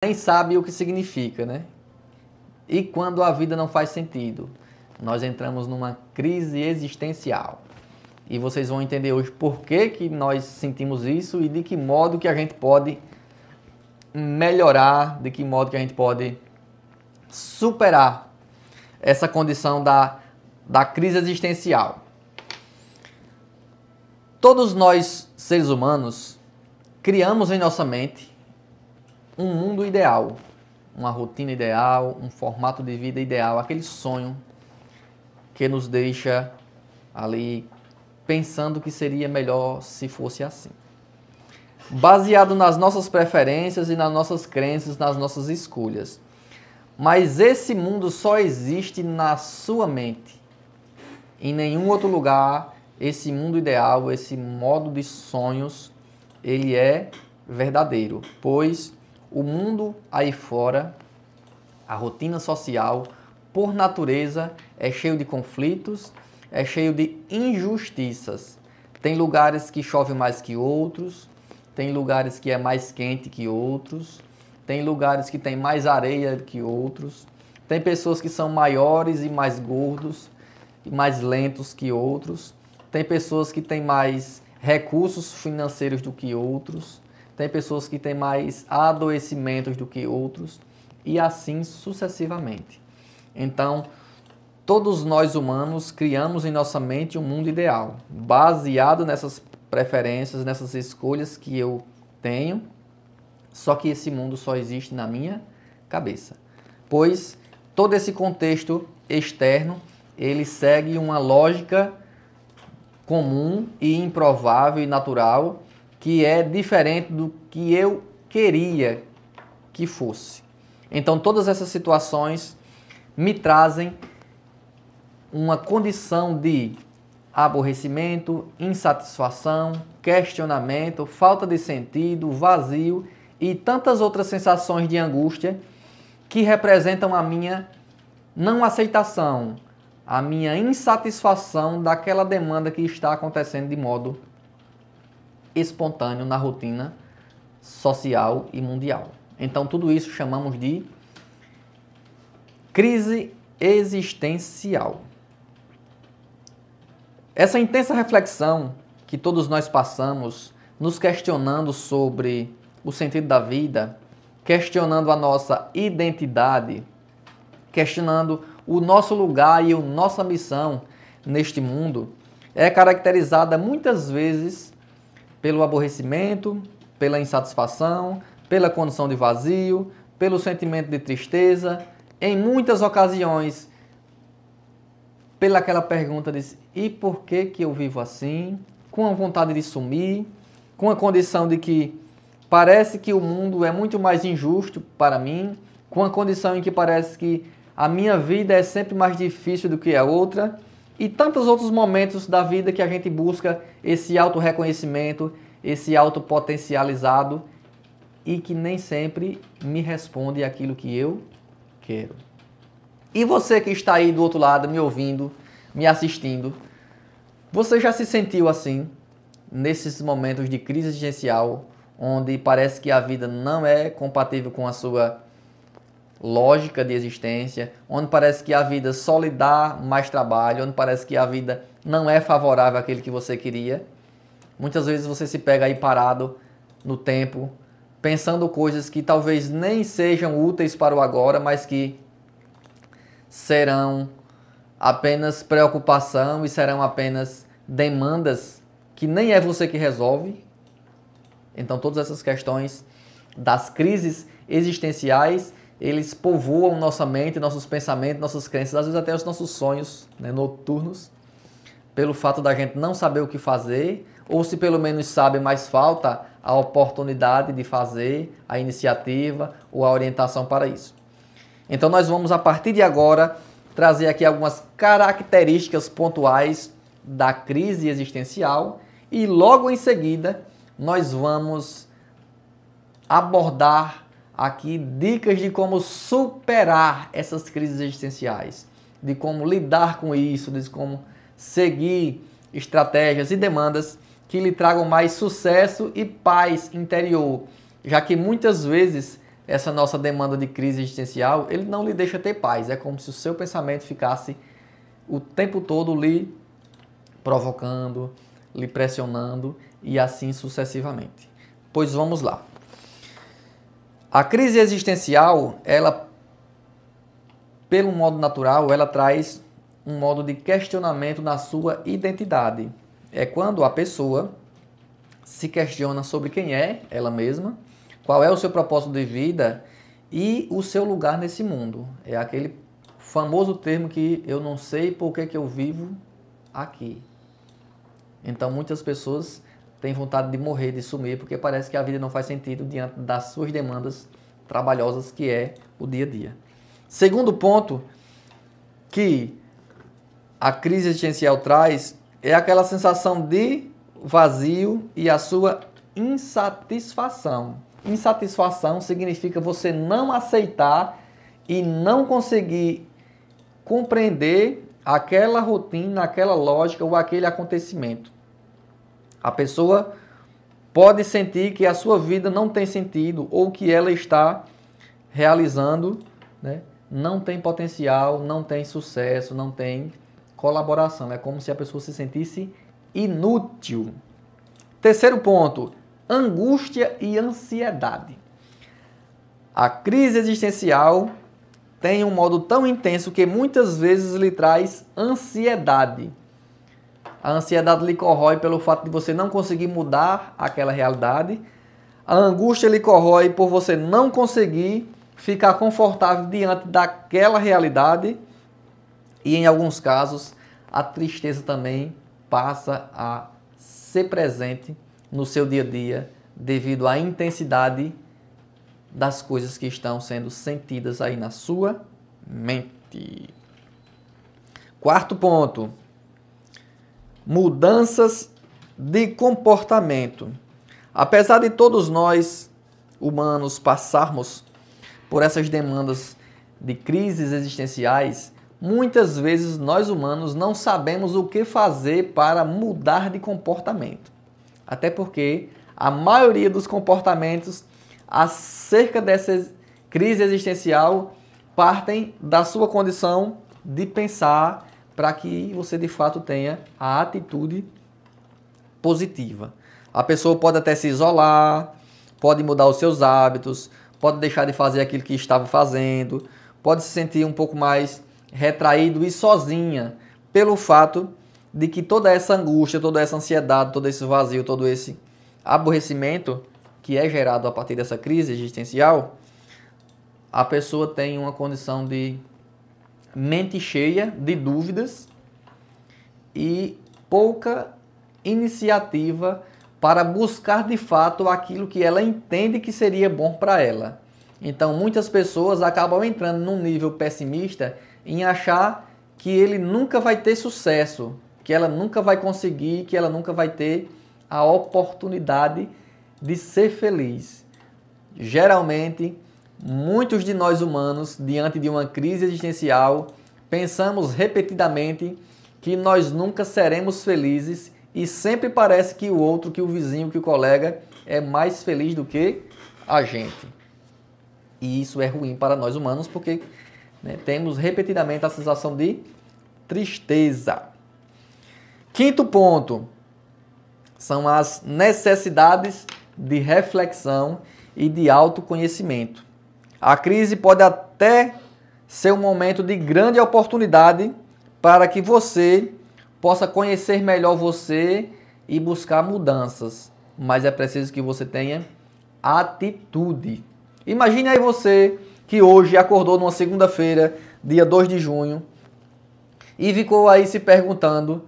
nem sabe o que significa, né? E quando a vida não faz sentido, nós entramos numa crise existencial. E vocês vão entender hoje por que nós sentimos isso e de que modo que a gente pode melhorar, de que modo que a gente pode superar essa condição da crise existencial. Todos nós, seres humanos, criamos em nossa mente um mundo ideal, uma rotina ideal, um formato de vida ideal, aquele sonho que nos deixa ali pensando que seria melhor se fosse assim. Baseado nas nossas preferências e nas nossas crenças, nas nossas escolhas. Mas esse mundo só existe na sua mente. Em nenhum outro lugar, esse mundo ideal, esse modo de sonhos, ele é verdadeiro, pois o mundo aí fora, a rotina social, por natureza, é cheio de conflitos, é cheio de injustiças. Tem lugares que chove mais que outros, tem lugares que é mais quente que outros, tem lugares que tem mais areia que outros, tem pessoas que são maiores e mais gordos e mais lentos que outros, tem pessoas que têm mais recursos financeiros do que outros, tem pessoas que têm mais adoecimentos do que outros e assim sucessivamente. Então, todos nós humanos criamos em nossa mente um mundo ideal, baseado nessas preferências, nessas escolhas que eu tenho, só que esse mundo só existe na minha cabeça. Pois todo esse contexto externo, ele segue uma lógica comum e improvável e natural, que é diferente do que eu queria que fosse. Então todas essas situações me trazem uma condição de aborrecimento, insatisfação, questionamento, falta de sentido, vazio e tantas outras sensações de angústia que representam a minha não aceitação, a minha insatisfação daquela demanda que está acontecendo de modo espontâneo na rotina social e mundial. Então tudo isso chamamos de crise existencial. Essa intensa reflexão que todos nós passamos, nos questionando sobre o sentido da vida, questionando a nossa identidade, questionando o nosso lugar e a nossa missão neste mundo, é caracterizada muitas vezes pelo aborrecimento, pela insatisfação, pela condição de vazio, pelo sentimento de tristeza, em muitas ocasiões, pela aquela pergunta de e por que eu vivo assim? Com a vontade de sumir, com a condição de que parece que o mundo é muito mais injusto para mim, com a condição em que parece que a minha vida é sempre mais difícil do que a outra, e tantos outros momentos da vida que a gente busca esse auto-reconhecimento, esse auto-potencializado, e que nem sempre me responde aquilo que eu quero. E você que está aí do outro lado, me ouvindo, me assistindo, você já se sentiu assim, nesses momentos de crise existencial, onde parece que a vida não é compatível com a sua lógica de existência, onde parece que a vida só lhe dá mais trabalho, onde parece que a vida não é favorável àquele que você queria? Muitas vezes você se pega aí parado no tempo, pensando coisas que talvez nem sejam úteis para o agora, mas que serão apenas preocupação e serão apenas demandas que nem é você que resolve. Então todas essas questões das crises existenciais, eles povoam nossa mente, nossos pensamentos, nossas crenças, às vezes até os nossos sonhos, né, noturnos, pelo fato da gente não saber o que fazer, ou se pelo menos sabe, mas falta a oportunidade de fazer, a iniciativa ou a orientação para isso. Então nós vamos, a partir de agora, trazer aqui algumas características pontuais da crise existencial e logo em seguida nós vamos abordar aqui dicas de como superar essas crises existenciais, de como lidar com isso, de como seguir estratégias e demandas que lhe tragam mais sucesso e paz interior, já que muitas vezes essa nossa demanda de crise existencial, ele não lhe deixa ter paz. É como se o seu pensamento ficasse o tempo todo lhe provocando, lhe pressionando e assim sucessivamente. Pois vamos lá. A crise existencial, ela, pelo modo natural, ela traz um modo de questionamento na sua identidade. É quando a pessoa se questiona sobre quem é ela mesma, qual é o seu propósito de vida e o seu lugar nesse mundo. É aquele famoso termo que eu não sei por que eu vivo aqui. Então muitas pessoas têm vontade de morrer, de sumir, porque parece que a vida não faz sentido diante das suas demandas trabalhosas que é o dia a dia. Segundo ponto que a crise existencial traz é aquela sensação de vazio e a sua insatisfação. Insatisfação significa você não aceitar e não conseguir compreender aquela rotina, aquela lógica ou aquele acontecimento. A pessoa pode sentir que a sua vida não tem sentido ou que ela está realizando, né, não tem potencial, não tem sucesso, não tem colaboração. É como se a pessoa se sentisse inútil. Terceiro ponto, angústia e ansiedade. A crise existencial tem um modo tão intenso que muitas vezes lhe traz ansiedade. A ansiedade lhe corrói pelo fato de você não conseguir mudar aquela realidade. A angústia lhe corrói por você não conseguir ficar confortável diante daquela realidade. E em alguns casos, a tristeza também passa a ser presente no seu dia a dia devido à intensidade das coisas que estão sendo sentidas aí na sua mente. Quarto ponto, mudanças de comportamento. Apesar de todos nós, humanos, passarmos por essas demandas de crises existenciais, muitas vezes nós humanos não sabemos o que fazer para mudar de comportamento. Até porque a maioria dos comportamentos acerca dessa crise existencial partem da sua condição de pensar para que você de fato tenha a atitude positiva. A pessoa pode até se isolar, pode mudar os seus hábitos, pode deixar de fazer aquilo que estava fazendo, pode se sentir um pouco mais retraído e sozinha pelo fato de que toda essa angústia, toda essa ansiedade, todo esse vazio, todo esse aborrecimento que é gerado a partir dessa crise existencial, a pessoa tem uma condição de mente cheia de dúvidas e pouca iniciativa para buscar de fato aquilo que ela entende que seria bom para ela. Então muitas pessoas acabam entrando num nível pessimista em achar que ele nunca vai ter sucesso, que ela nunca vai conseguir, que ela nunca vai ter a oportunidade de ser feliz. Geralmente, muitos de nós humanos, diante de uma crise existencial, pensamos repetidamente que nós nunca seremos felizes e sempre parece que o outro, que o vizinho, que o colega é mais feliz do que a gente. E isso é ruim para nós humanos porque, né, temos repetidamente a sensação de tristeza. Quinto ponto são as necessidades de reflexão e de autoconhecimento. A crise pode até ser um momento de grande oportunidade para que você possa conhecer melhor você e buscar mudanças, mas é preciso que você tenha atitude. Imagine aí você que hoje acordou numa segunda-feira, dia 2 de junho, e ficou aí se perguntando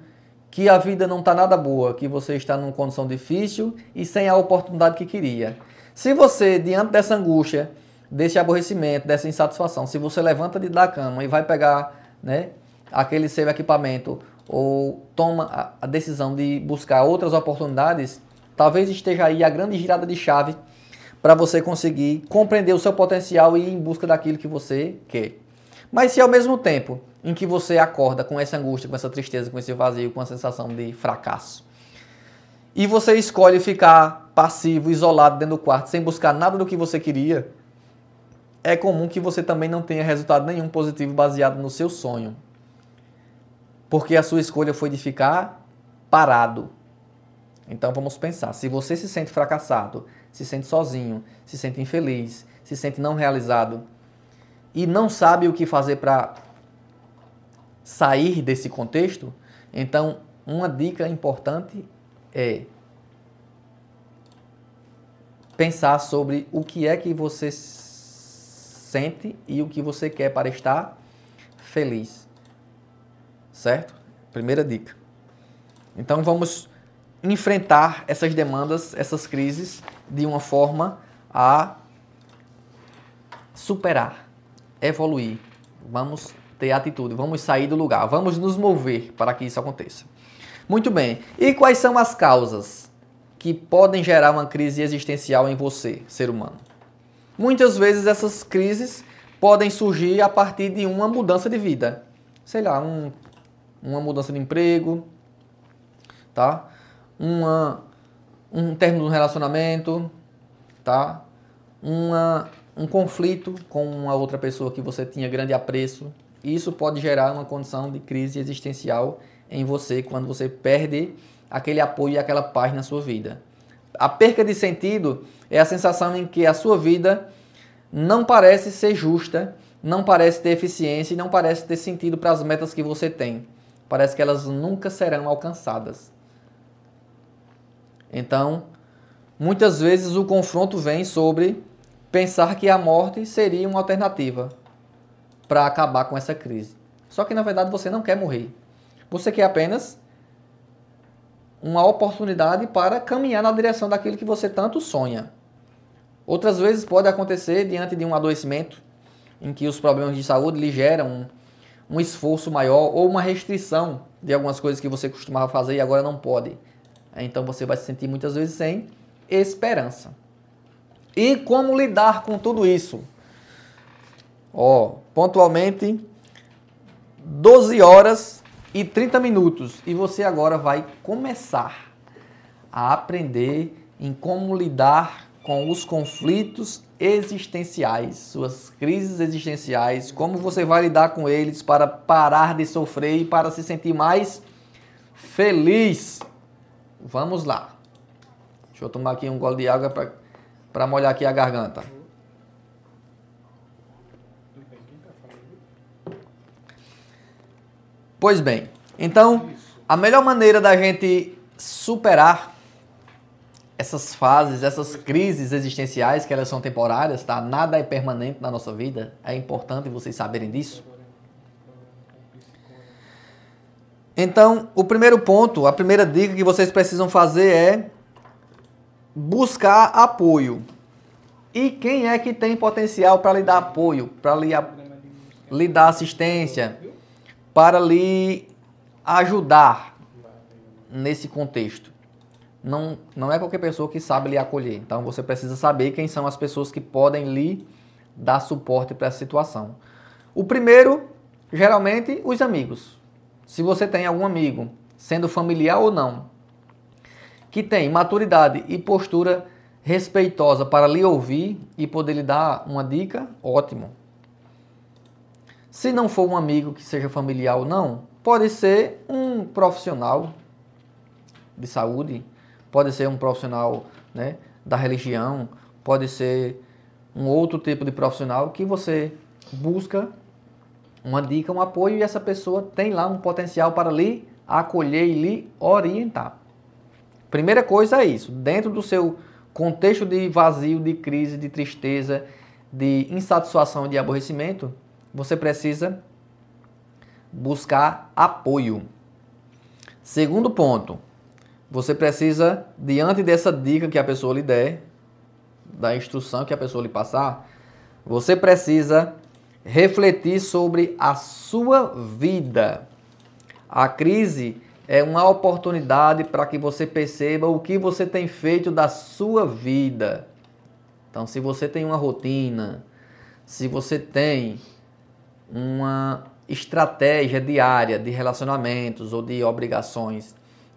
que a vida não está nada boa, que você está numa condição difícil e sem a oportunidade que queria. Se você, diante dessa angústia, desse aborrecimento, dessa insatisfação, se você levanta da cama e vai pegar, né, aquele seu equipamento ou toma a decisão de buscar outras oportunidades, talvez esteja aí a grande girada de chave para você conseguir compreender o seu potencial e ir em busca daquilo que você quer. Mas se ao mesmo tempo em que você acorda com essa angústia, com essa tristeza, com esse vazio, com a sensação de fracasso, e você escolhe ficar passivo, isolado dentro do quarto, sem buscar nada do que você queria, é comum que você também não tenha resultado nenhum positivo baseado no seu sonho. Porque a sua escolha foi de ficar parado. Então vamos pensar, se você se sente fracassado, se sente sozinho, se sente infeliz, se sente não realizado e não sabe o que fazer para sair desse contexto, então uma dica importante é pensar sobre o que é que você sente e o que você quer para estar feliz. Certo? Primeira dica. Então vamos enfrentar essas demandas, essas crises, de uma forma a superar, evoluir. Vamos ter atitude, vamos sair do lugar, vamos nos mover para que isso aconteça. Muito bem. E quais são as causas que podem gerar uma crise existencial em você, ser humano? Muitas vezes essas crises podem surgir a partir de uma mudança de vida. Sei lá, uma mudança de emprego, tá? Um término de um relacionamento, tá? Um conflito com uma outra pessoa que você tinha grande apreço. Isso pode gerar uma condição de crise existencial em você quando você perde aquele apoio e aquela paz na sua vida. A perca de sentido é a sensação em que a sua vida não parece ser justa, não parece ter eficiência e não parece ter sentido para as metas que você tem. Parece que elas nunca serão alcançadas. Então, muitas vezes o confronto vem sobre pensar que a morte seria uma alternativa para acabar com essa crise. Só que, na verdade, você não quer morrer. Você quer apenas uma oportunidade para caminhar na direção daquilo que você tanto sonha. Outras vezes pode acontecer diante de um adoecimento em que os problemas de saúde lhe geram um esforço maior ou uma restrição de algumas coisas que você costumava fazer e agora não pode. Então você vai se sentir muitas vezes sem esperança. E como lidar com tudo isso? Pontualmente 12 horas e 30 minutos. E você agora vai começar a aprender em como lidar com os conflitos existenciais, suas crises existenciais, como você vai lidar com eles para parar de sofrer e para se sentir mais feliz. Vamos lá. Deixa eu tomar aqui um gole de água para molhar aqui a garganta. Pois bem, então a melhor maneira da gente superar essas fases, essas crises existenciais, que elas são temporárias, tá? Nada é permanente na nossa vida. É importante vocês saberem disso. Então, o primeiro ponto, a primeira dica que vocês precisam fazer é buscar apoio. E quem é que tem potencial para lhe dar apoio, para lhe dar assistência, para lhe ajudar nesse contexto? Não é qualquer pessoa que sabe lhe acolher. Então você precisa saber quem são as pessoas que podem lhe dar suporte para essa situação. O primeiro, geralmente, os amigos. Se você tem algum amigo, sendo familiar ou não, que tem maturidade e postura respeitosa para lhe ouvir e poder lhe dar uma dica, ótimo. Se não for um amigo que seja familiar ou não, pode ser um profissional de saúde, pode ser um profissional, né, da religião, pode ser um outro tipo de profissional que você busca uma dica, um apoio e essa pessoa tem lá um potencial para lhe acolher e lhe orientar. Primeira coisa é isso, dentro do seu contexto de vazio, de crise, de tristeza, de insatisfação e de aborrecimento, você precisa buscar apoio. Segundo ponto, você precisa, diante dessa dica que a pessoa lhe der, da instrução que a pessoa lhe passar, você precisa refletir sobre a sua vida. A crise é uma oportunidade para que você perceba o que você tem feito da sua vida. Então, se você tem uma rotina, se você tem uma estratégia diária de relacionamentos ou de obrigações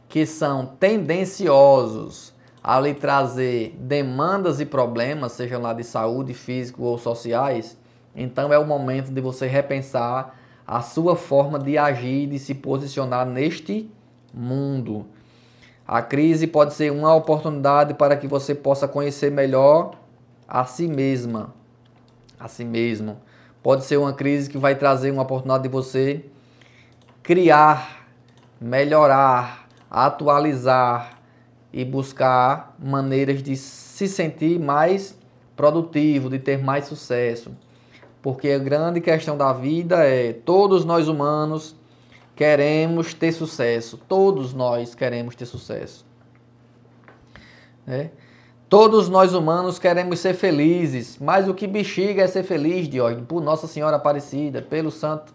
que são tendenciosos a lhe trazer demandas e problemas, sejam lá de saúde, físico ou sociais, então é o momento de você repensar a sua forma de agir e de se posicionar neste mundo. A crise pode ser uma oportunidade para que você possa conhecer melhor a si mesma, a si mesmo. Pode ser uma crise que vai trazer uma oportunidade de você criar, melhorar, atualizar e buscar maneiras de se sentir mais produtivo, de ter mais sucesso. Porque a grande questão da vida é, todos nós humanos queremos ter sucesso. Todos nós queremos ter sucesso. Todos nós humanos queremos ser felizes. Mas o que bexiga é ser feliz, Diógenes. Por Nossa Senhora Aparecida, pelo Santo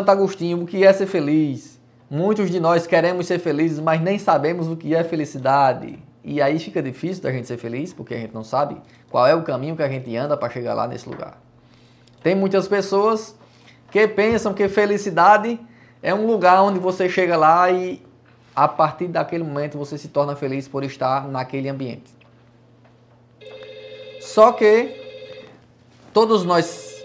Agostinho, o que é ser feliz? Muitos de nós queremos ser felizes, mas nem sabemos o que é felicidade. E aí fica difícil da gente ser feliz, porque a gente não sabe qual é o caminho que a gente anda para chegar lá nesse lugar. Tem muitas pessoas que pensam que felicidade é um lugar onde você chega lá e a partir daquele momento você se torna feliz por estar naquele ambiente. Só que todos nós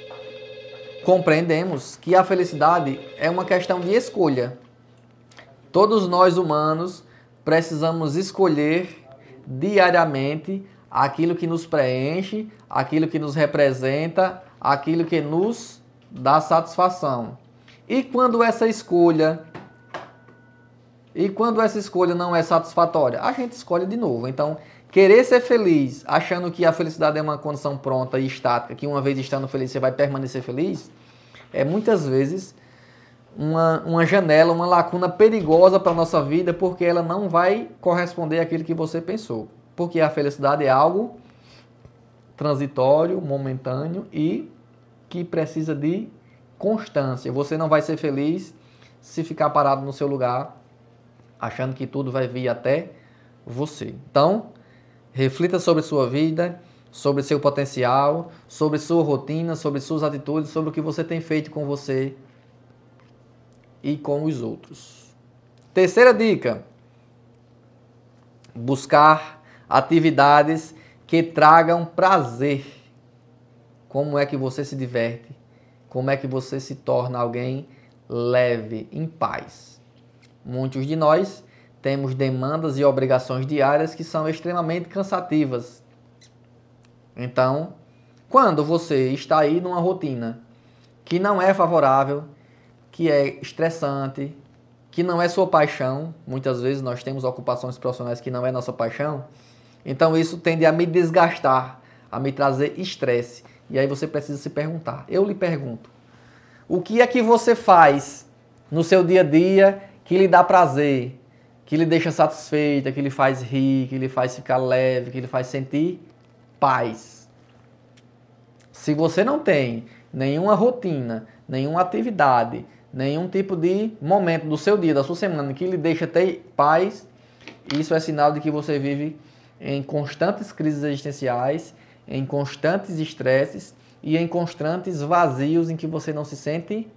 compreendemos que a felicidade é uma questão de escolha. Todos nós humanos precisamos escolher diariamente aquilo que nos preenche, aquilo que nos representa, aquilo que nos dá satisfação. E quando essa escolha não é satisfatória, a gente escolhe de novo. Então, querer ser feliz, achando que a felicidade é uma condição pronta e estática, que uma vez estando feliz você vai permanecer feliz, é muitas vezes uma janela, uma lacuna perigosa para a nossa vida, porque ela não vai corresponder àquilo que você pensou. Porque a felicidade é algo transitório, momentâneo e que precisa de constância. Você não vai ser feliz se ficar parado no seu lugar, achando que tudo vai vir até você. Então, reflita sobre sua vida, sobre seu potencial, sobre sua rotina, sobre suas atitudes, sobre o que você tem feito com você e com os outros. Terceira dica: buscar atividades que tragam prazer. Como é que você se diverte? Como é que você se torna alguém leve, em paz? Muitos de nós temos demandas e obrigações diárias que são extremamente cansativas. Então, quando você está aí numa rotina que não é favorável, que é estressante, que não é sua paixão, muitas vezes nós temos ocupações profissionais que não é nossa paixão, então isso tende a me desgastar, a me trazer estresse. E aí você precisa se perguntar. Eu lhe pergunto, o que é que você faz no seu dia a dia que lhe dá prazer, que lhe deixa satisfeita, que lhe faz rir, que lhe faz ficar leve, que lhe faz sentir paz? Se você não tem nenhuma rotina, nenhuma atividade, nenhum tipo de momento do seu dia, da sua semana que lhe deixa ter paz, isso é sinal de que você vive em constantes crises existenciais, em constantes estresses e em constantes vazios em que você não se sente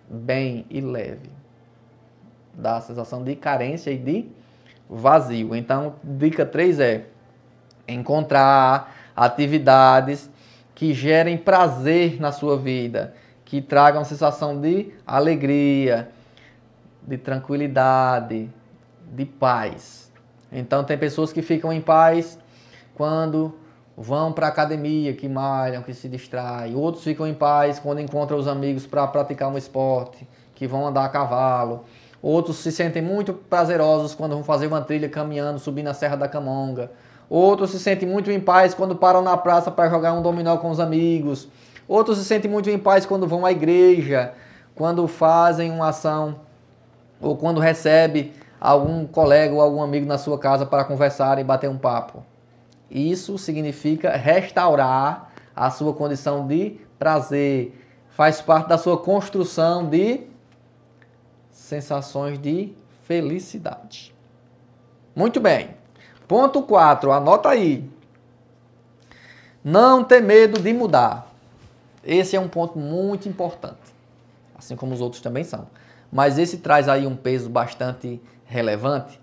bem e leve. Dá a sensação de carência e de vazio. Então, dica 3 é encontrar atividades que gerem prazer na sua vida, que tragam sensação de alegria, de tranquilidade, de paz. Então, tem pessoas que ficam em paz quando vão para a academia, que malham, que se distraem. Outros ficam em paz quando encontram os amigos para praticar um esporte, que vão andar a cavalo. Outros se sentem muito prazerosos quando vão fazer uma trilha caminhando, subindo a Serra da Camonga. Outros se sentem muito em paz quando param na praça para jogar um dominó com os amigos. Outros se sentem muito em paz quando vão à igreja, quando fazem uma ação ou quando recebe algum colega ou algum amigo na sua casa para conversar e bater um papo. Isso significa restaurar a sua condição de prazer. Faz parte da sua construção de sensações de felicidade. Muito bem. Ponto 4, anota aí. Não ter medo de mudar. Esse é um ponto muito importante, assim como os outros também são. Mas esse traz aí um peso bastante relevante,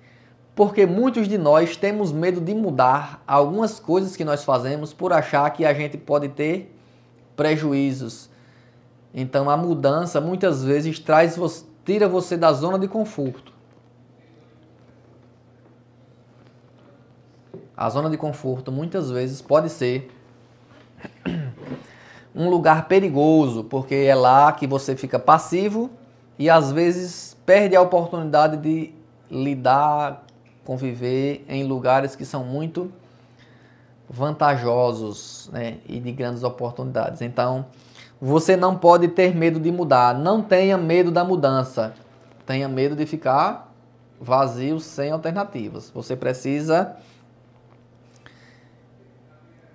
Porque muitos de nós temos medo de mudar algumas coisas que nós fazemos por achar que a gente pode ter prejuízos. Então a mudança muitas vezes tira você da zona de conforto. A zona de conforto muitas vezes pode ser um lugar perigoso, porque é lá que você fica passivo e às vezes perde a oportunidade de lidar, conviver em lugares que são muito vantajosos, né, e de grandes oportunidades. Então, você não pode ter medo de mudar. Não tenha medo da mudança. Tenha medo de ficar vazio, sem alternativas. Você precisa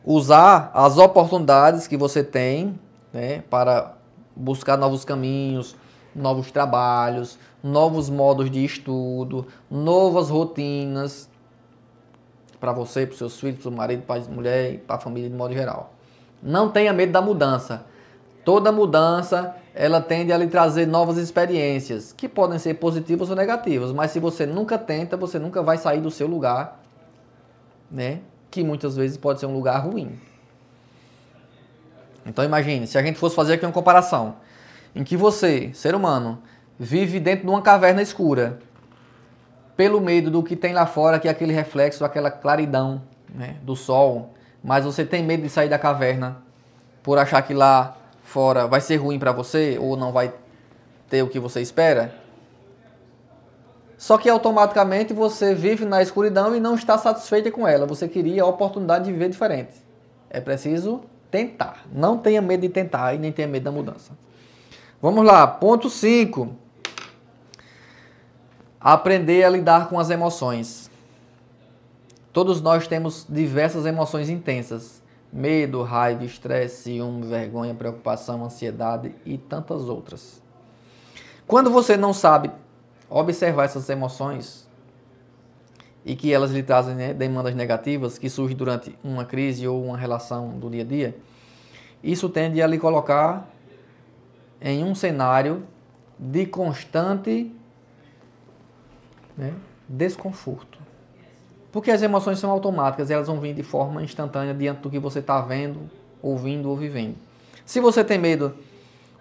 usar as oportunidades que você tem, né, para buscar novos caminhos, novos trabalhos, novos modos de estudo, novas rotinas para você, para os seus filhos, para o marido, para a mulher e para a família de modo geral. Não tenha medo da mudança. Toda mudança, ela tende a lhe trazer novas experiências, que podem ser positivas ou negativas, mas se você nunca tenta, você nunca vai sair do seu lugar, né? Que muitas vezes pode ser um lugar ruim. Então imagine, se a gente fosse fazer aqui uma comparação, em que você, ser humano, vive dentro de uma caverna escura, pelo medo do que tem lá fora, que é aquele reflexo, aquela claridão, né, do sol, mas você tem medo de sair da caverna por achar que lá fora vai ser ruim para você ou não vai ter o que você espera. Só que automaticamente você vive na escuridão e não está satisfeita com ela. Você queria a oportunidade de viver diferente. É preciso tentar. Não tenha medo de tentar e nem tenha medo da mudança. Vamos lá, ponto 5. Aprender a lidar com as emoções. Todos nós temos diversas emoções intensas. Medo, raiva, estresse, ciúme, vergonha, preocupação, ansiedade e tantas outras. Quando você não sabe observar essas emoções e que elas lhe trazem, né, demandas negativas que surgem durante uma crise ou uma relação do dia a dia, isso tende a lhe colocar em um cenário de constante, né, desconforto. Porque as emoções são automáticas, elas vão vir de forma instantânea diante do que você está vendo, ouvindo ou vivendo. Se você tem medo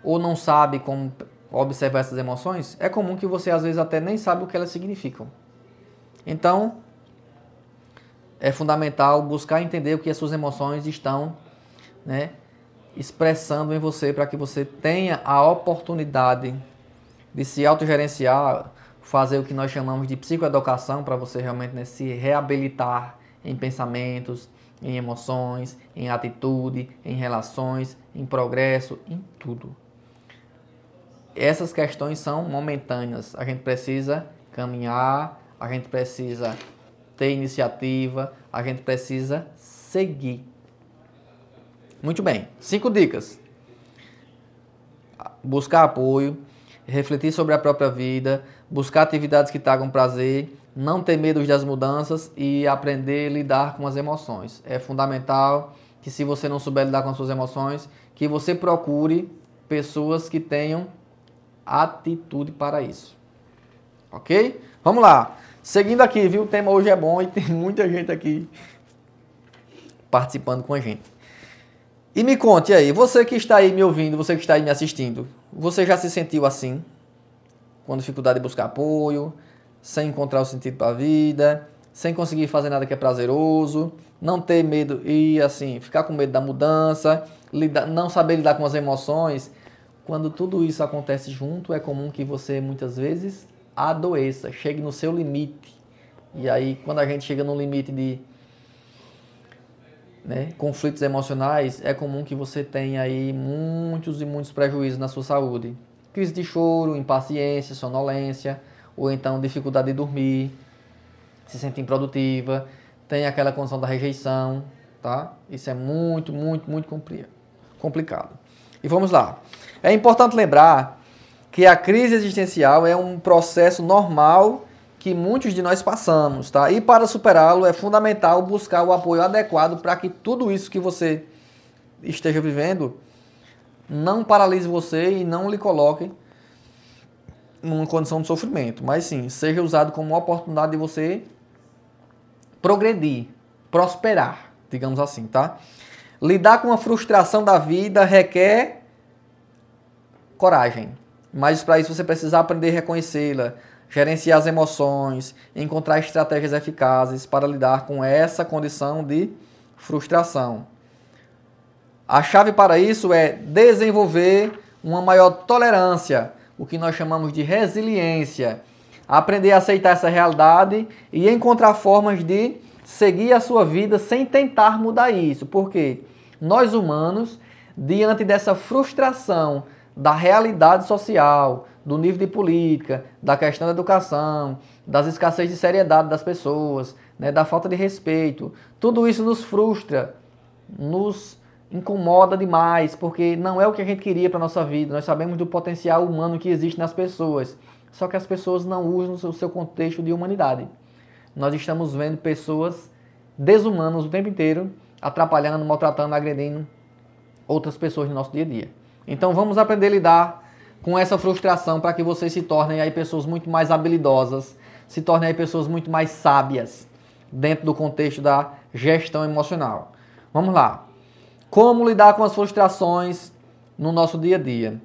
ou não sabe como observar essas emoções, é comum que você às vezes até nem sabe o que elas significam. Então, é fundamental buscar entender o que as suas emoções estão, né, expressando em você, para que você tenha a oportunidade de se autogerenciar, fazer o que nós chamamos de psicoeducação, para você realmente, né, se reabilitar em pensamentos, em emoções, em atitude, em relações, em progresso, em tudo. Essas questões são momentâneas. A gente precisa caminhar, a gente precisa ter iniciativa, a gente precisa seguir. Muito bem, 5 dicas. Buscar apoio, refletir sobre a própria vida, buscar atividades que tragam prazer, não ter medo das mudanças e aprender a lidar com as emoções. É fundamental que, se você não souber lidar com as suas emoções, que você procure pessoas que tenham atitude para isso. Ok? Vamos lá. Seguindo aqui, viu? O tema hoje é bom e tem muita gente aqui participando com a gente. E me conte aí, você que está aí me ouvindo, você que está aí me assistindo, você já se sentiu assim? Com dificuldade de buscar apoio, sem encontrar o sentido para a vida, sem conseguir fazer nada que é prazeroso, não ter medo e assim, ficar com medo da mudança, não saber lidar com as emoções? Quando tudo isso acontece junto, é comum que você muitas vezes adoeça, chegue no seu limite. E aí, quando a gente chega no limite de, né, conflitos emocionais, é comum que você tenha aí muitos e muitos prejuízos na sua saúde. Crise de choro, impaciência, sonolência, ou então dificuldade de dormir, se sente improdutiva, tem aquela condição da rejeição, tá? Isso é muito, muito, muito complicado. E vamos lá. É importante lembrar que a crise existencial é um processo normal que muitos de nós passamos, tá? E para superá-lo é fundamental buscar o apoio adequado para que tudo isso que você esteja vivendo não paralise você e não lhe coloque numa condição de sofrimento, mas sim, seja usado como uma oportunidade de você progredir, prosperar, digamos assim, tá? Lidar com a frustração da vida requer coragem. Mas para isso você precisa aprender a reconhecê-la, gerenciar as emoções, encontrar estratégias eficazes para lidar com essa condição de frustração. A chave para isso é desenvolver uma maior tolerância, o que nós chamamos de resiliência. Aprender a aceitar essa realidade e encontrar formas de seguir a sua vida sem tentar mudar isso. Porque nós humanos, diante dessa frustração da realidade social, do nível de política, da questão da educação, das escassez de seriedade das pessoas, né, da falta de respeito, tudo isso nos frustra, nos incomoda demais, porque não é o que a gente queria para a nossa vida. Nós sabemos do potencial humano que existe nas pessoas, só que as pessoas não usam o seu contexto de humanidade. Nós estamos vendo pessoas desumanas o tempo inteiro, atrapalhando, maltratando, agredindo outras pessoas no nosso dia a dia. Então vamos aprender a lidar com essa frustração para que vocês se tornem aí pessoas muito mais habilidosas, se tornem aí pessoas muito mais sábias dentro do contexto da gestão emocional. Vamos lá. Como lidar com as frustrações no nosso dia a dia?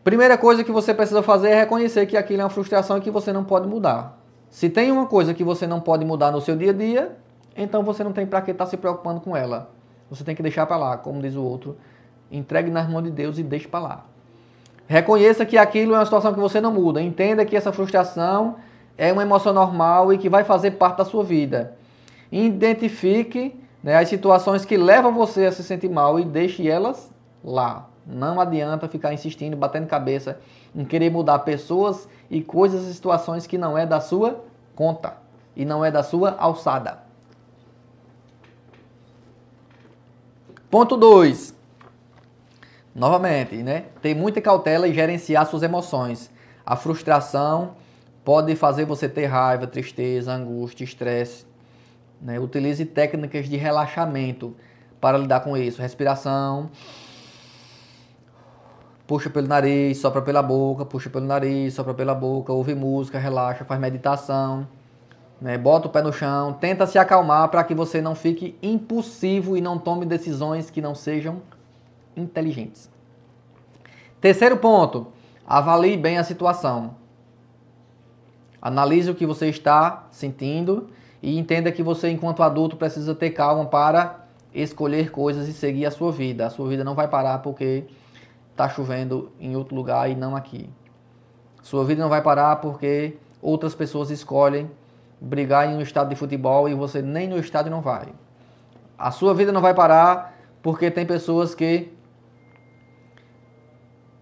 Primeira coisa que você precisa fazer é reconhecer que aquilo é uma frustração e que você não pode mudar. Se tem uma coisa que você não pode mudar no seu dia a dia, então você não tem para que estar se preocupando com ela. Você tem que deixar para lá, como diz o outro. Entregue nas mãos de Deus e deixe para lá. Reconheça que aquilo é uma situação que você não muda. Entenda que essa frustração é uma emoção normal e que vai fazer parte da sua vida. Identifique, né, as situações que levam você a se sentir mal e deixe elas lá. Não adianta ficar insistindo, batendo cabeça em querer mudar pessoas e coisas e situações que não é da sua conta e não é da sua alçada. Ponto 2. Novamente, né? Ter muita cautela e gerenciar suas emoções. A frustração pode fazer você ter raiva, tristeza, angústia, estresse. Né? Utilize técnicas de relaxamento para lidar com isso. Respiração. Puxa pelo nariz, sopra pela boca, puxa pelo nariz, sopra pela boca, ouve música, relaxa, faz meditação, né? Bota o pé no chão, tenta se acalmar para que você não fique impulsivo e não tome decisões que não sejam inteligentes. Terceiro ponto, avalie bem a situação. Analise o que você está sentindo e entenda que você, enquanto adulto, precisa ter calma para escolher coisas e seguir a sua vida. A sua vida não vai parar porque está chovendo em outro lugar e não aqui. Sua vida não vai parar porque outras pessoas escolhem brigar em um estádio de futebol e você nem no estádio não vai. A sua vida não vai parar porque tem pessoas que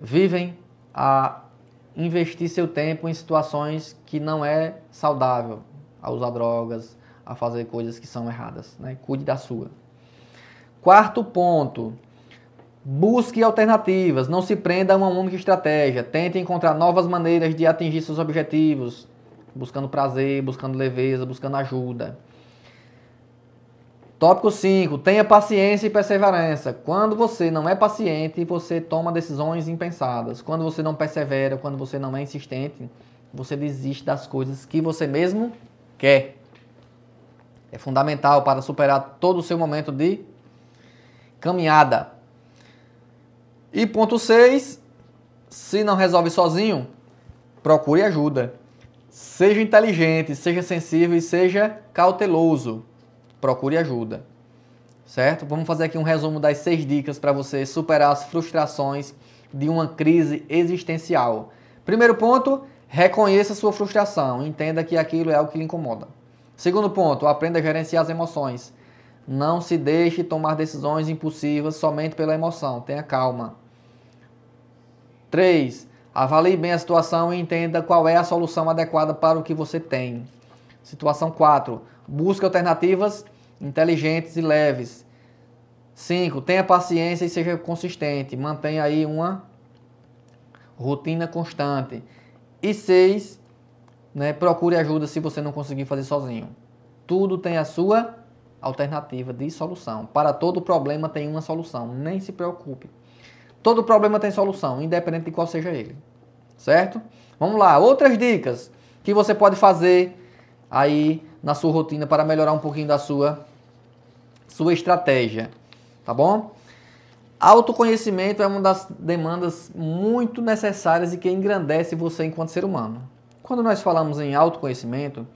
vivem a investir seu tempo em situações que não é saudável, a usar drogas, a fazer coisas que são erradas, né? Cuide da sua. Quarto ponto. Busque alternativas, não se prenda a uma única estratégia. Tente encontrar novas maneiras de atingir seus objetivos, buscando prazer, buscando leveza, buscando ajuda. Tópico 5. Tenha paciência e perseverança. Quando você não é paciente, você toma decisões impensadas. Quando você não persevera, quando você não é insistente, você desiste das coisas que você mesmo quer. É fundamental para superar todo o seu momento de caminhada. E ponto 6, se não resolve sozinho, procure ajuda. Seja inteligente, seja sensível e seja cauteloso. Procure ajuda. Certo? Vamos fazer aqui um resumo das 6 dicas para você superar as frustrações de uma crise existencial. Primeiro ponto, reconheça sua frustração. Entenda que aquilo é algo que lhe incomoda. Segundo ponto, aprenda a gerenciar as emoções. Não se deixe tomar decisões impulsivas somente pela emoção. Tenha calma. 3. Avalie bem a situação e entenda qual é a solução adequada para o que você tem. Situação 4. Busque alternativas inteligentes e leves. 5. Tenha paciência e seja consistente. Mantenha aí uma rotina constante. E 6. Né, procure ajuda se você não conseguir fazer sozinho. Tudo tem a sua alternativa de solução. Para todo problema tem uma solução. Nem se preocupe. Todo problema tem solução, independente de qual seja ele. Certo? Vamos lá. Outras dicas que você pode fazer aí na sua rotina para melhorar um pouquinho da sua estratégia, tá bom? Autoconhecimento é uma das demandas muito necessárias e que engrandece você enquanto ser humano. Quando nós falamos em autoconhecimento,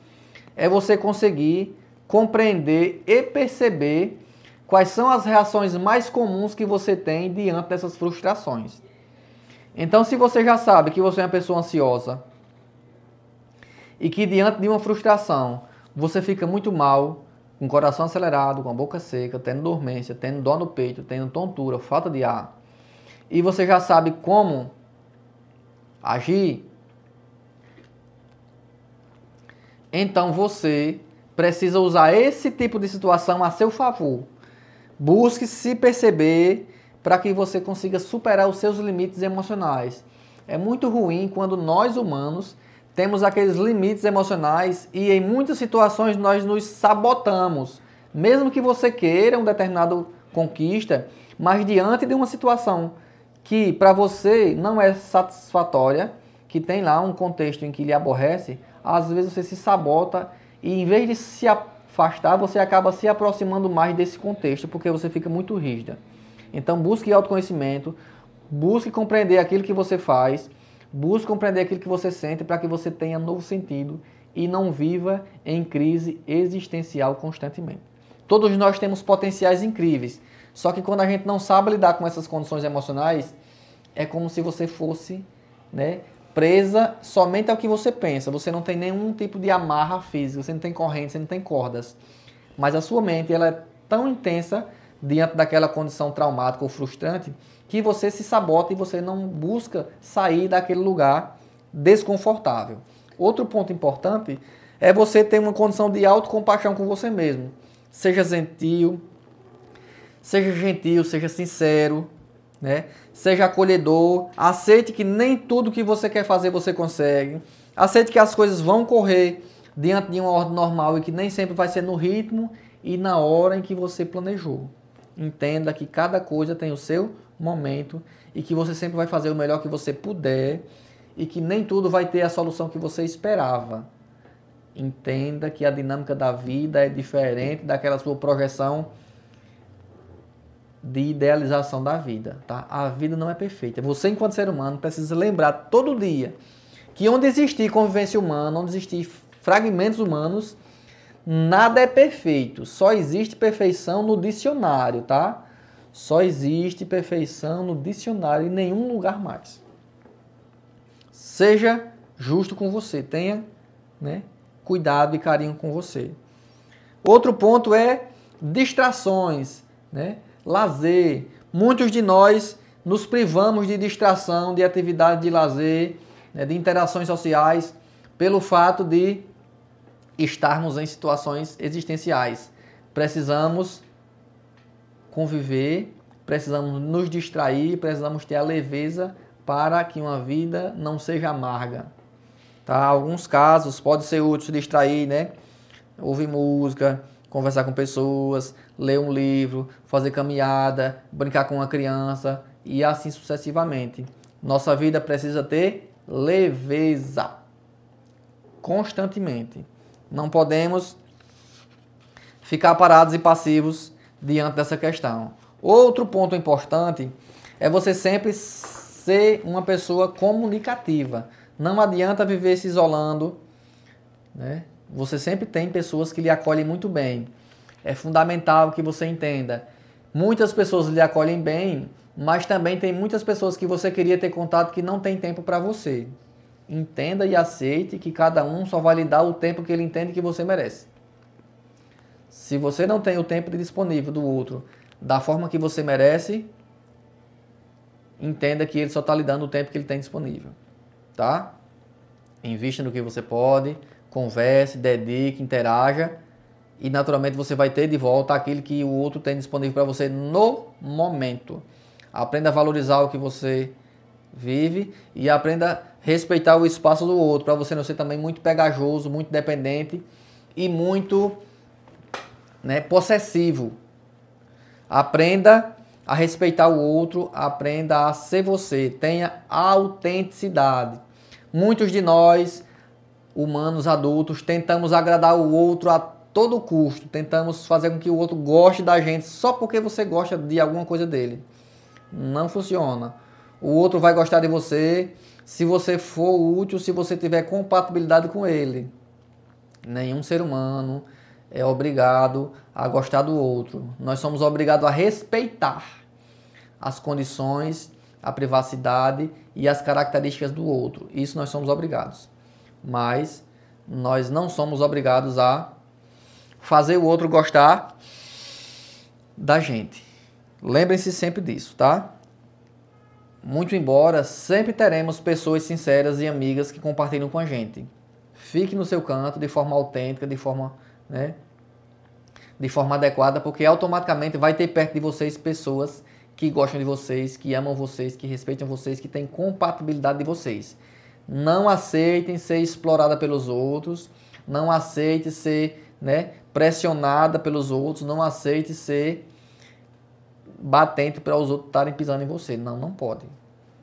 é você conseguir compreender e perceber quais são as reações mais comuns que você tem diante dessas frustrações. Então, se você já sabe que você é uma pessoa ansiosa e que diante de uma frustração você fica muito mal, com o coração acelerado, com a boca seca, tendo dormência, tendo dor no peito, tendo tontura, falta de ar, e você já sabe como agir, então você precisa usar esse tipo de situação a seu favor. Busque se perceber para que você consiga superar os seus limites emocionais. É muito ruim quando nós humanos temos aqueles limites emocionais e em muitas situações nós nos sabotamos. Mesmo que você queira uma determinada conquista, mas diante de uma situação que para você não é satisfatória, que tem lá um contexto em que lhe aborrece, às vezes você se sabota e em vez de se afastar, você acaba se aproximando mais desse contexto, porque você fica muito rígida. Então busque autoconhecimento, busque compreender aquilo que você faz, busque compreender aquilo que você sente para que você tenha novo sentido e não viva em crise existencial constantemente. Todos nós temos potenciais incríveis, só que quando a gente não sabe lidar com essas condições emocionais, é como se você fosse, presa somente ao que você pensa. Você não tem nenhum tipo de amarra física, você não tem corrente, você não tem cordas. Mas a sua mente ela é tão intensa diante daquela condição traumática ou frustrante que você se sabota e você não busca sair daquele lugar desconfortável. Outro ponto importante é você ter uma condição de autocompaixão com você mesmo. Seja gentil, seja sincero, seja acolhedor, aceite que nem tudo que você quer fazer você consegue, aceite que as coisas vão correr diante de uma ordem normal e que nem sempre vai ser no ritmo e na hora em que você planejou. Entenda que cada coisa tem o seu momento e que você sempre vai fazer o melhor que você puder e que nem tudo vai ter a solução que você esperava. Entenda que a dinâmica da vida é diferente daquela sua projeção de idealização da vida, tá? A vida não é perfeita. Você, enquanto ser humano, precisa lembrar todo dia que onde existir convivência humana, onde existir fragmentos humanos, nada é perfeito. Só existe perfeição no dicionário, tá? Só existe perfeição no dicionário e em nenhum lugar mais. Seja justo com você, tenha, cuidado e carinho com você. Outro ponto é distrações, lazer. Muitos de nós nos privamos de distração, de atividade de lazer, de interações sociais, pelo fato de estarmos em situações existenciais. Precisamos conviver, precisamos nos distrair, precisamos ter a leveza para que uma vida não seja amarga. Tá? Alguns casos pode ser útil se distrair, ouvir música, conversar com pessoas, ler um livro, fazer caminhada, brincar com uma criança e assim sucessivamente. Nossa vida precisa ter leveza constantemente. Não podemos ficar parados e passivos diante dessa questão. Outro ponto importante é você sempre ser uma pessoa comunicativa. Não adianta viver se isolando, Você sempre tem pessoas que lhe acolhem muito bem. É fundamental que você entenda. Muitas pessoas lhe acolhem bem, mas também tem muitas pessoas que você queria ter contato que não tem tempo para você. Entenda e aceite que cada um só vai lhe dar o tempo que ele entende que você merece. Se você não tem o tempo disponível do outro da forma que você merece, entenda que ele só está lhe dando o tempo que ele tem disponível. Tá? Invista no que você pode, converse, dedique, interaja e naturalmente você vai ter de volta aquilo que o outro tem disponível para você no momento. Aprenda a valorizar o que você vive e aprenda a respeitar o espaço do outro, para você não ser também muito pegajoso, muito dependente e muito possessivo. Aprenda a respeitar o outro, aprenda a ser você, tenha autenticidade. Muitos de nós humanos adultos, tentamos agradar o outro a todo custo, tentamos fazer com que o outro goste da gente só porque você gosta de alguma coisa dele. Não funciona. O outro vai gostar de você se você for útil, se você tiver compatibilidade com ele. Nenhum ser humano é obrigado a gostar do outro. Nós somos obrigados a respeitar as condições, a privacidade e as características do outro. Isso nós somos obrigados. Mas nós não somos obrigados a fazer o outro gostar da gente. Lembrem-se sempre disso, tá? Muito embora, sempre teremos pessoas sinceras e amigas que compartilham com a gente. Fique no seu canto de forma autêntica, de forma adequada, porque automaticamente vai ter perto de vocês pessoas que gostam de vocês, que amam vocês, que respeitam vocês, que têm compatibilidade de vocês. Não aceitem ser explorada pelos outros, não aceite ser pressionada pelos outros, não aceite ser batente para os outros estarem pisando em você. Não, não pode.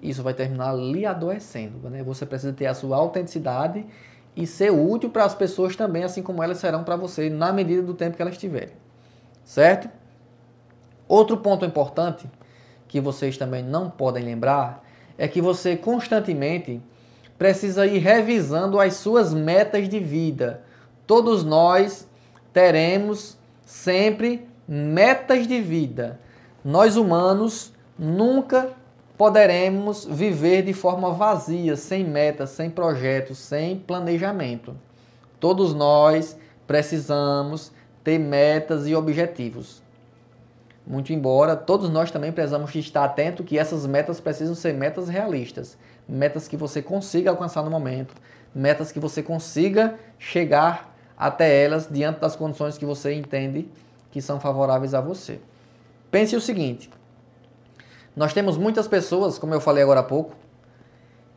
Isso vai terminar lhe adoecendo. Você precisa ter a sua autenticidade e ser útil para as pessoas também, assim como elas serão para você, na medida do tempo que elas tiverem. Certo? Outro ponto importante que vocês também não podem lembrar é que você constantemente precisa ir revisando as suas metas de vida. Todos nós teremos sempre metas de vida. Nós humanos nunca poderemos viver de forma vazia, sem metas, sem projetos, sem planejamento. Todos nós precisamos ter metas e objetivos. Muito embora todos nós também precisamos estar atentos que essas metas precisam ser metas realistas. Metas que você consiga alcançar no momento. Metas que você consiga chegar até elas diante das condições que você entende que são favoráveis a você. Pense o seguinte, nós temos muitas pessoas, como eu falei agora há pouco,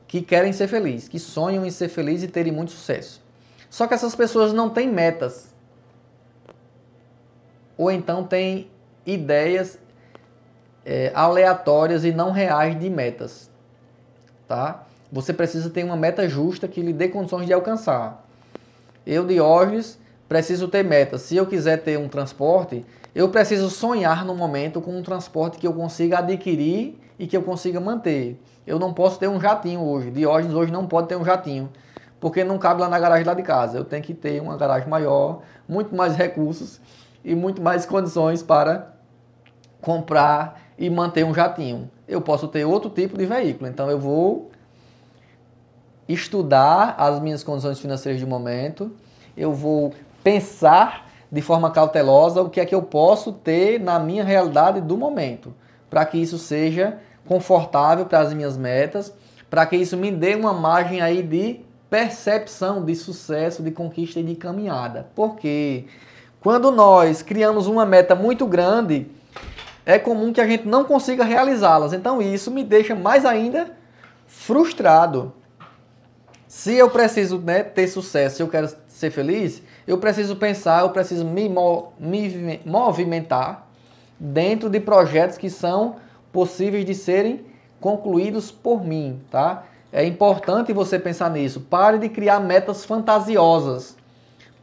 que querem ser felizes, que sonham em ser felizes e terem muito sucesso. Só que essas pessoas não têm metas. Ou então têm ideias aleatórias e não reais de metas. Tá? Você precisa ter uma meta justa que lhe dê condições de alcançar. Eu, Diógenes, preciso ter metas. Se eu quiser ter um transporte, eu preciso sonhar no momento com um transporte que eu consiga adquirir e que eu consiga manter. Eu não posso ter um jatinho hoje. Diógenes hoje não pode ter um jatinho, porque não cabe lá na garagem lá de casa. Eu tenho que ter uma garagem maior, muito mais recursos e muito mais condições para comprar e manter um jatinho. Eu posso ter outro tipo de veículo, então eu vou estudar as minhas condições financeiras de momento, eu vou pensar de forma cautelosa o que é que eu posso ter na minha realidade do momento, para que isso seja confortável para as minhas metas, para que isso me dê uma margem aí de percepção de sucesso, de conquista e de caminhada. Porque quando nós criamos uma meta muito grande, é comum que a gente não consiga realizá-las. Então isso me deixa mais ainda frustrado. Se eu preciso ter sucesso, se eu quero ser feliz, eu preciso pensar, eu preciso me movimentar dentro de projetos que são possíveis de serem concluídos por mim, tá? É importante você pensar nisso. Pare de criar metas fantasiosas.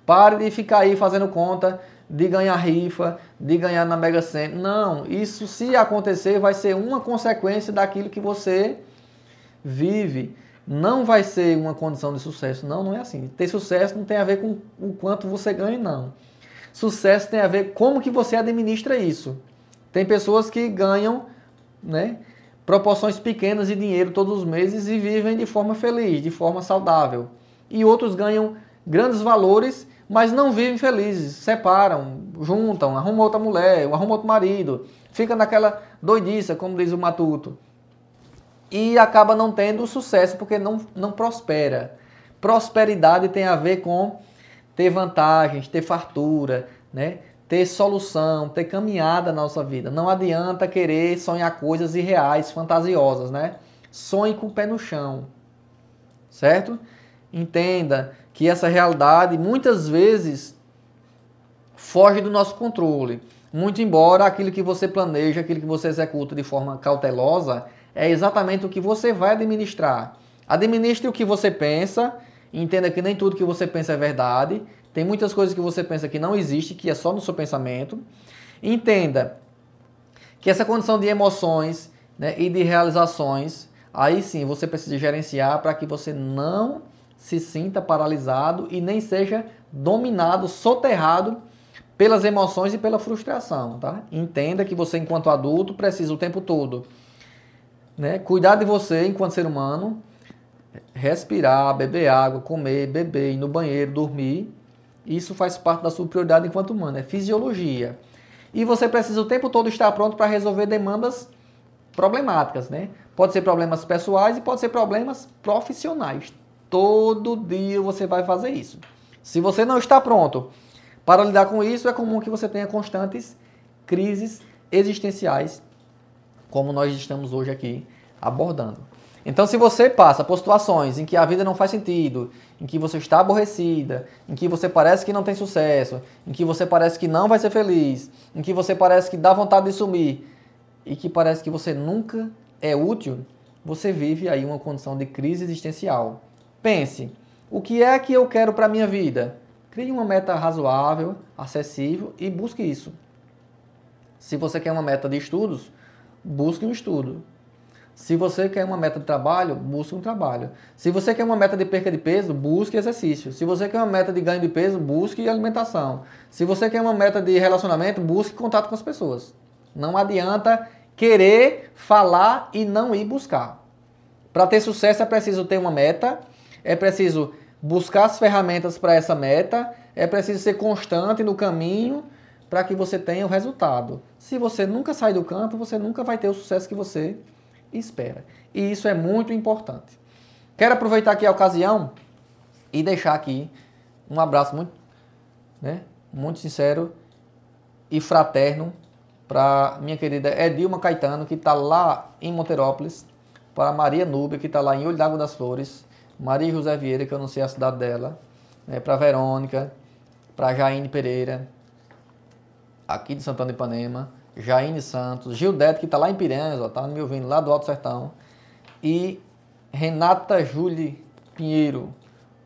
Pare de ficar aí fazendo conta de ganhar rifa, de ganhar na Mega Sena. Não, isso se acontecer vai ser uma consequência daquilo que você vive. Não vai ser uma condição de sucesso. Não, não é assim. Ter sucesso não tem a ver com o quanto você ganha, não. Sucesso tem a ver com como que você administra isso. Tem pessoas que ganham, proporções pequenas de dinheiro todos os meses e vivem de forma feliz, de forma saudável. E outros ganham grandes valores, mas não vivem felizes. Separam, juntam, arrumam outra mulher, arrumam outro marido. Fica naquela doidiça, como diz o Matuto. E acaba não tendo sucesso porque não prospera. Prosperidade tem a ver com ter vantagens, ter fartura, ter solução, ter caminhada na nossa vida. Não adianta querer sonhar coisas irreais, fantasiosas, Sonhe com o pé no chão, certo? Entenda que essa realidade muitas vezes foge do nosso controle. Muito embora aquilo que você planeja, aquilo que você executa de forma cautelosa, é exatamente o que você vai administrar. Administre o que você pensa Entenda que nem tudo que você pensa é verdade. Tem muitas coisas que você pensa que não existe, que é só no seu pensamento. Entenda que essa condição de emoções, né, e de realizações, aí sim você precisa gerenciar para que você não se sinta paralisado e nem seja dominado, soterrado pelas emoções e pela frustração, tá? Entenda que você, enquanto adulto, precisa o tempo todo, né, cuidar de você enquanto ser humano, respirar, beber água, comer, beber, ir no banheiro, dormir. Isso faz parte da sua prioridade enquanto humano, é fisiologia. E você precisa o tempo todo estar pronto para resolver demandas problemáticas, né? Pode ser problemas pessoais e pode ser problemas profissionais. Todo dia você vai fazer isso. Se você não está pronto para lidar com isso, é comum que você tenha constantes crises existenciais, como nós estamos hoje aqui abordando. Então, se você passa por situações em que a vida não faz sentido, em que você está aborrecida, em que você parece que não tem sucesso, em que você parece que não vai ser feliz, em que você parece que dá vontade de sumir e que parece que você nunca é útil, você vive aí uma condição de crise existencial. Pense, o que é que eu quero para a minha vida? Crie uma meta razoável, acessível e busque isso. Se você quer uma meta de estudos, busque um estudo. Se você quer uma meta de trabalho, busque um trabalho. Se você quer uma meta de perca de peso, busque exercício. Se você quer uma meta de ganho de peso, busque alimentação. Se você quer uma meta de relacionamento, busque contato com as pessoas. Não adianta querer falar e não ir buscar. Para ter sucesso é preciso ter uma meta, é preciso buscar as ferramentas para essa meta, é preciso ser constante no caminho para que você tenha o resultado. Se você nunca sair do canto, você nunca vai ter o sucesso que você espera. E isso é muito importante. Quero aproveitar aqui a ocasião e deixar aqui um abraço muito sincero e fraterno para minha querida Edilma Caetano, que está lá em Monterópolis, para Maria Núbia, que está lá em Olho d'Água das Flores, Maria José Vieira, que eu não sei a cidade dela, né, para Verônica, para Jaine Pereira, aqui de Santana de Ipanema, Jaine Santos, Gildete, que está lá em Piranhas, está me ouvindo lá do Alto Sertão, e Renata Júlia Pinheiro.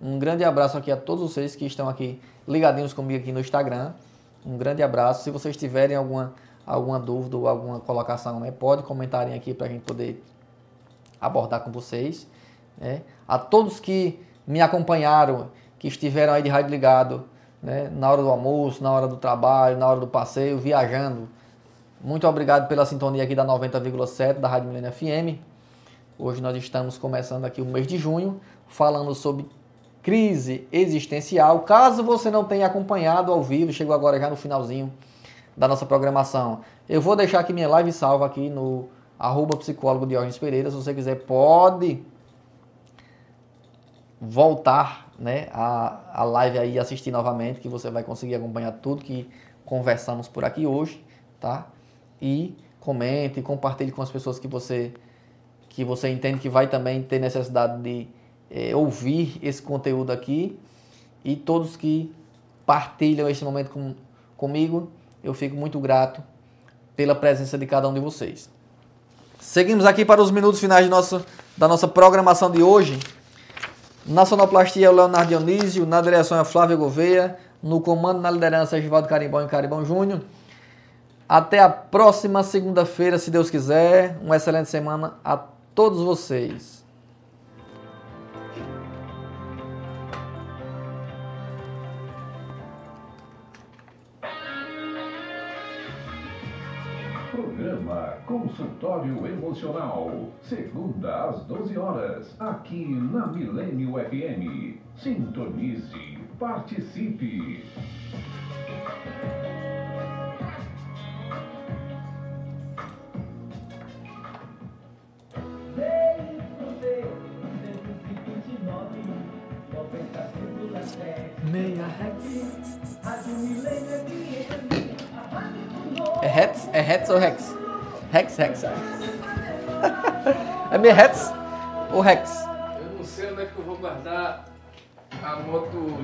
Um grande abraço aqui a todos vocês que estão aqui ligadinhos comigo aqui no Instagram. Um grande abraço. Se vocês tiverem alguma dúvida ou alguma colocação, né, pode comentarem aqui para a gente poder abordar com vocês. Né? A todos que me acompanharam, que estiveram aí de rádio ligado, né, na hora do almoço, na hora do trabalho, na hora do passeio, viajando. Muito obrigado pela sintonia aqui da 90,7 da Rádio Milênio FM. Hoje nós estamos começando aqui o mês de junho, falando sobre crise existencial. Caso você não tenha acompanhado ao vivo, chegou agora já no finalzinho da nossa programação, eu vou deixar aqui minha live salva aqui no @psicólogo Diógenes Pereira. Se você quiser, pode voltar, né, a live aí e assistir novamente, que você vai conseguir acompanhar tudo que conversamos por aqui hoje, tá? E comente, compartilhe com as pessoas que você entende que vai também ter necessidade de ouvir esse conteúdo aqui. E todos que partilham este momento comigo, eu fico muito grato pela presença de cada um de vocês. Seguimos aqui para os minutos finais da nossa programação de hoje. Na sonoplastia é o Leonardo Dionísio, na direção é a Flávia Gouveia, no comando, na liderança é Givaldo Carimbão e Carimbão Júnior. Até a próxima segunda-feira, se Deus quiser. Uma excelente semana a todos vocês. Programa Consultório Emocional, segunda às 12 horas, aqui na Milênio FM. Sintonize, participe. É Hertz ou Rex? Rex. É meio Hertz ou Rex? Eu não sei onde é que eu vou guardar a moto.